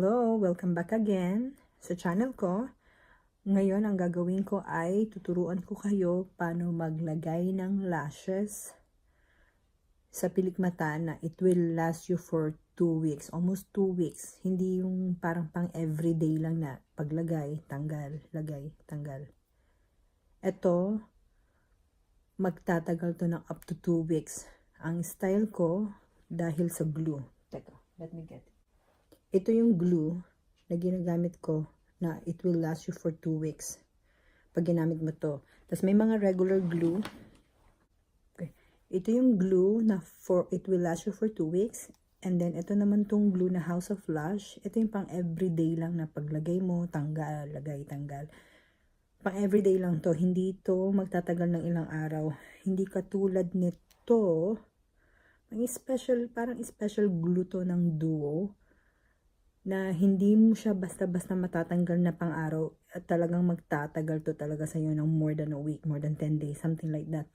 Hello! Welcome back again sa channel ko. Ngayon, ang gagawin ko ay tuturuan ko kayo paano maglagay ng lashes sa pilikmata na it will last you for 2 weeks. Almost 2 weeks. Hindi yung parang pang everyday lang na paglagay, tanggal, lagay, tanggal. Ito, magtatagal to ng up to 2 weeks. Ang style ko, dahil sa glue. Teka, let me get it. Ito yung glue na ginagamit ko na it will last you for 2 weeks. Pag ginamit mo to. Tapos may mga regular glue. Okay. Ito yung glue na it will last you for 2 weeks. And then ito naman tong glue na House of Lush. Ito yung pang everyday lang na paglagay mo, tanggal, lagay, tanggal. Pang everyday lang to. Hindi to magtatagal ng ilang araw. Hindi katulad nito. May special, parang special glue to ng Duo. Na hindi mo siya basta-basta matatanggal na pang-araw at talagang magtatagal to talaga sa iyo ng more than a week, more than 10 days, something like that.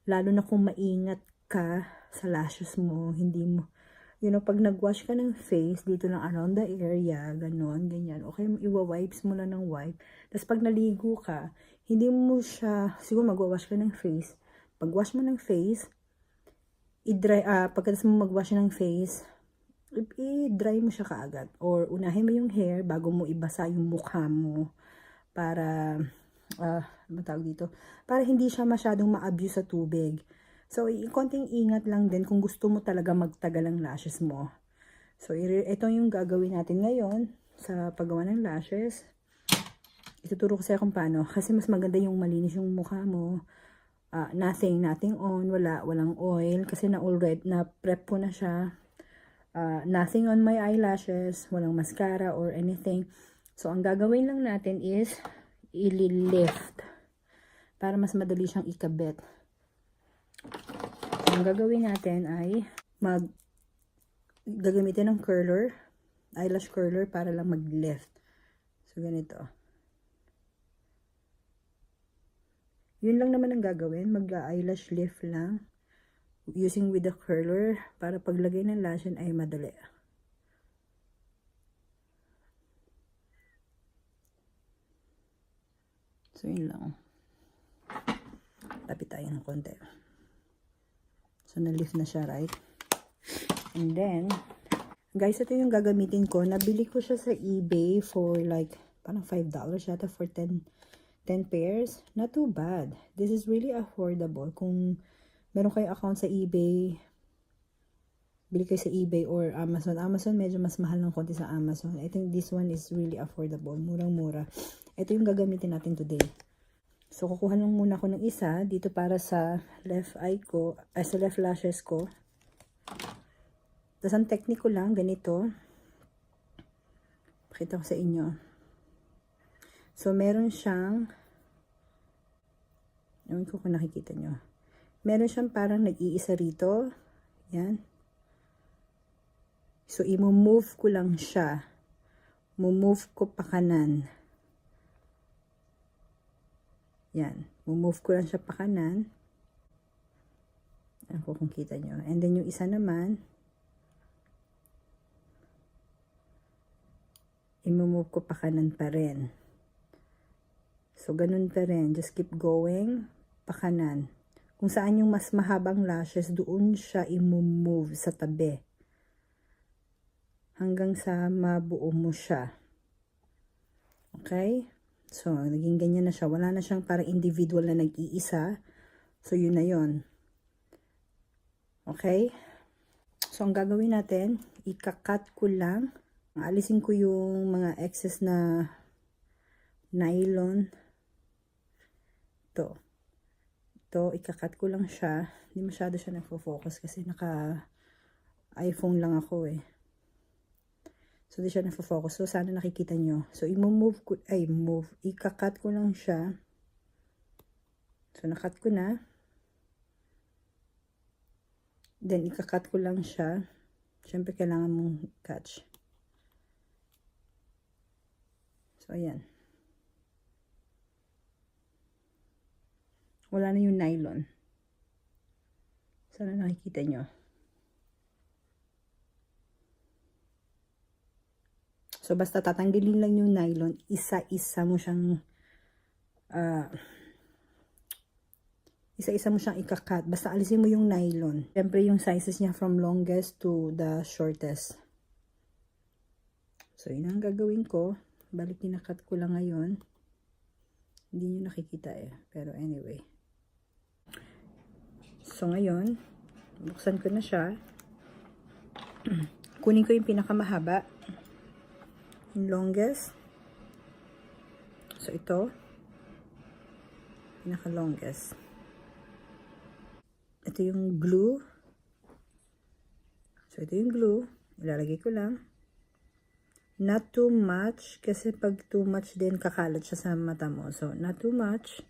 Lalo na kung maingat ka sa lashes mo, hindi mo, pag nag-wash ka ng face, dito lang around the area, ganon, ganyan, okay, iwa-wipes mo lang ng wipe. Tapos pag naligo ka, hindi mo siya, siguro mag-wash ka ng face, pag-wash mo ng face, i-dry, pagkatapos mo mag-wash ng face, i-dry mo siya kaagad or unahin mo yung hair bago mo ibasa yung mukha mo para tawag dito, para hindi siya masyadong ma-abuse sa tubig. So konting ingat lang din kung gusto mo talaga magtagal ang lashes mo. So ito yung gagawin natin ngayon sa paggawa ng lashes. Ituturo ko sa'yo kung paano, kasi mas maganda yung malinis yung mukha mo. Nothing on, walang oil kasi na prep ko na siya. Nothing on my eyelashes, walang mascara or anything. So, ang gagawin lang natin is i-lift para mas madali siyang ikabit. So, ang gagawin natin ay gagamitin ng curler, eyelash curler para lang mag-lift. So, ganito. Yun lang naman ang gagawin, mag-eyelash lift lang. Using with the curler para paglagay ng lash ay madali. So, yun lang. Lapit tayo ng konti. So, na-lift na siya, right? And then, guys, ito yung gagamitin ko. Nabili ko siya sa eBay for like, parang $5 yata for 10 pairs. Not too bad. This is really affordable. Kung meron kayo account sa eBay, bili kayo sa eBay or Amazon. Amazon medyo mas mahal ng konti sa Amazon. I think this one is really affordable. Murang-mura. Ito yung gagamitin natin today. So, kukuha lang muna ako ng isa dito para sa left eye ko, sa left lashes ko. Tapos, ang technique ko lang, ganito. Pakita ko sa inyo. So, meron siyang, ewan ko kung nakikita nyo. Meron siyang parang nag-iisa rito. Yan. So, i-move ko lang siya. Move ko pa kanan. Yan. Move ko lang siya pa kanan. Ako kung kita nyo. And then, yung isa naman, i-move ko pa kanan pa rin. So, ganun pa rin. Just keep going pa kanan. Kung saan yung mas mahabang lashes, doon siya i-move sa tabi. Hanggang sa mabuo mo siya. Okay? So, naging ganyan na siya. Wala na siyang parang individual na nag-iisa. So, yun na yun. Okay? So, ang gagawin natin, ika-cut ko lang. Alisin ko yung mga excess na nylon. Ito, ika-cut ko lang siya. Hindi masyado siya nagfo-focus kasi naka-iPhone lang ako eh. So, di siya nagfo-focus. So, sana nakikita nyo. So, ika-cut ko lang siya. So, na-cut ko na. Then, ika-cut ko lang siya. Siyempre, kailangan mong catch. So, ayan. Wala na yung nylon. Sana nakikita nyo. So, basta tatanggalin lang yung nylon, isa-isa mo siyang ikakat. Basta alisin mo yung nylon. Siyempre, yung sizes niya from longest to the shortest. So, yun ang gagawin ko. Balik, kinakat ko lang ngayon. Hindi nyo nakikita eh. Pero anyway. So, ngayon, buksan ko na siya. Kunin ko yung pinakamahaba. Yung longest. So, ito. Pinaka-longest. Ito yung glue. So, ito yung glue. Ilalagay ko lang. Not too much. Kasi pag too much din, kakalat siya sa mata mo. So, not too much.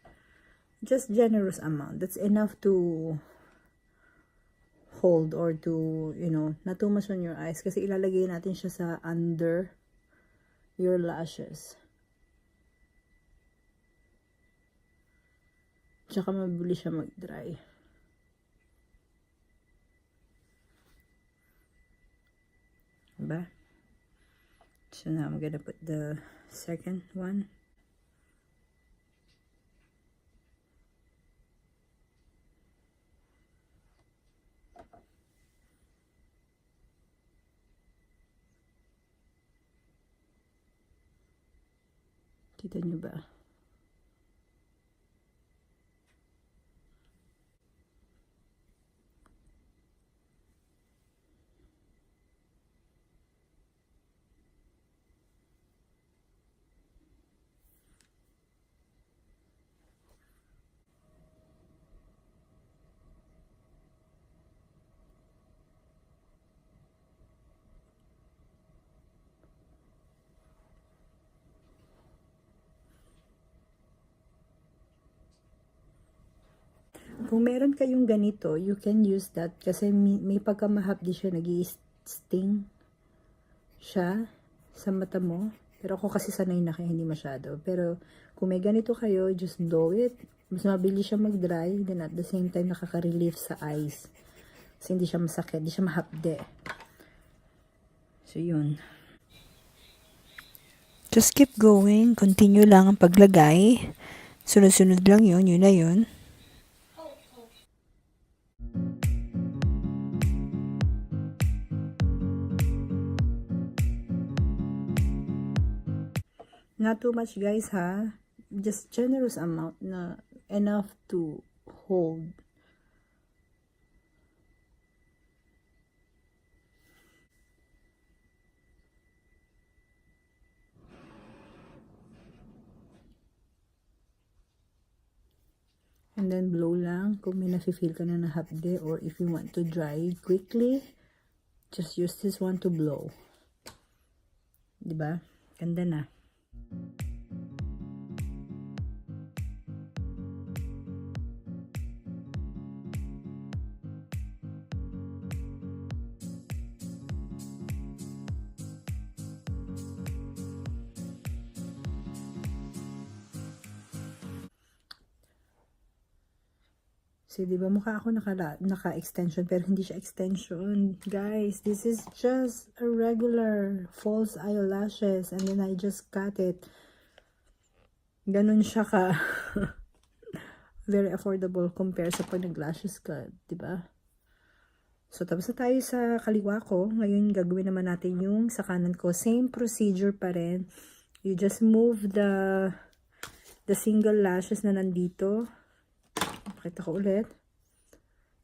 Just generous amount. That's enough to hold or to, you know, not too much on your eyes. Kasi ilalagay natin siya sa under your lashes. Tsaka mabilis siya mag-dry. Diba? So now I'm gonna put the second one. Kita nyo ba? Kung meron kayong ganito, you can use that kasi may pagkamahapdi siya, nag-i-sting siya sa mata mo. Pero ako kasi sanay na kaya hindi masyado. Pero kung may ganito kayo, just blow it. Mas mabilis siya mag-dry, then at the same time nakaka-relief sa eyes. Kasi hindi siya masakit, hindi siya mahapde. So yun. Just keep going, continue lang ang paglagay. Sunod-sunod lang yun na yun. Not too much guys ha. Just generous amount na enough to hold. And then blow lang kung may nafe-feel ka na hapde or if you want to dry quickly, just use this one to blow. Diba? Ganda na. So, di ba mukha ako naka-extension pero hindi siya extension. Guys, this is just a regular false eyelashes and then I just cut it. Ganun siya ka. Very affordable compare sa pag nag-lashes ka, di ba? So, tapos na tayo sa kaliwa ko. Ngayon, gagawin naman natin yung sa kanan ko. Same procedure pa rin. You just move the single lashes na nandito. Pakita ko ulit.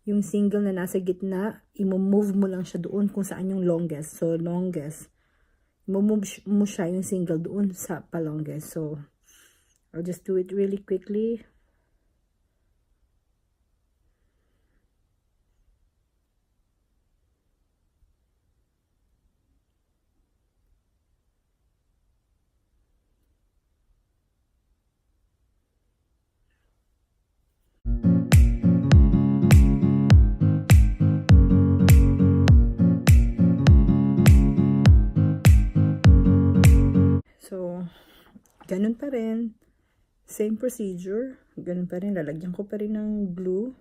Yung single na nasa gitna, i-move mo lang siya doon kung saan yung longest. So, longest. I-move mo siya yung single doon sa pa-longest. So, I'll just do it really quickly. So, ganun pa rin. Same procedure. Ganun pa rin. Lalagyan ko pa rin ng glue.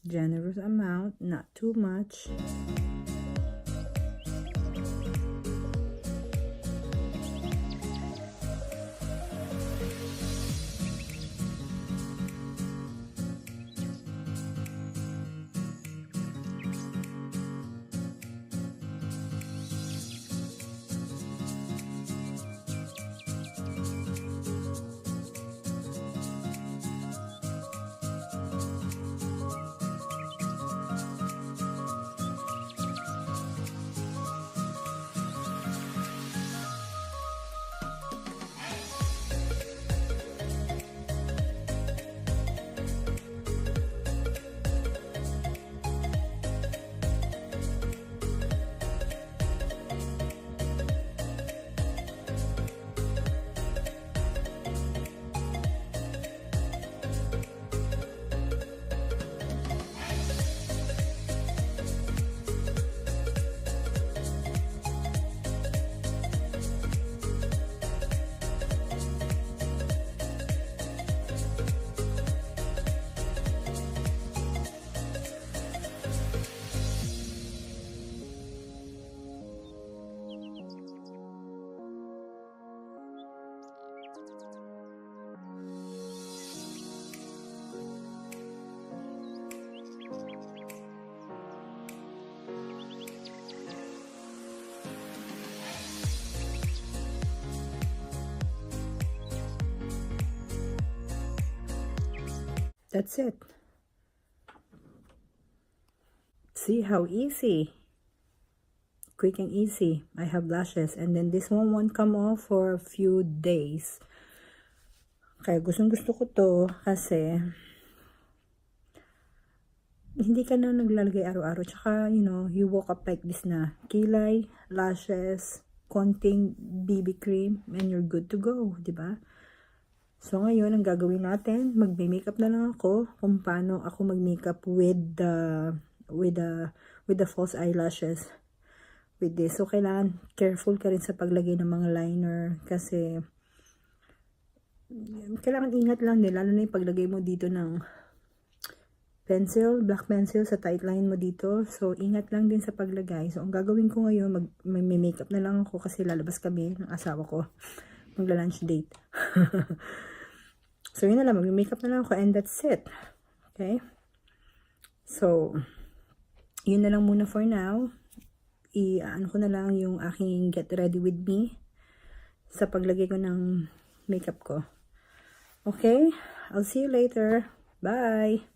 Generous amount, not too much. That's it. See how easy. Quick and easy. I have lashes. And then this one won't come off for a few days. Kaya gusto ko to kasi hindi ka na naglalagay araw-araw. Tsaka, you know, you woke up like this na. Kilay, lashes, konting BB cream, and you're good to go. Diba? So, ngayon, ang gagawin natin, magme-makeup na lang ako kung paano ako mag-makeup with the false eyelashes with this. So, kailangan careful ka rin sa paglagay ng mga liner kasi kailangan ingat lang din, lalo na yung paglagay mo dito ng pencil, black pencil sa tight line mo dito. So, ingat lang din sa paglagay. So, ang gagawin ko ngayon, mag-makeup na lang ako kasi lalabas kami ng asawa ko. Magla-lunch date. So, yun na lang. Mag-makeup na lang ako and that's it. Okay? So, yun na lang muna for now. Ano ko na lang yung aking get ready with me sa paglagay ko ng makeup ko. Okay? I'll see you later. Bye!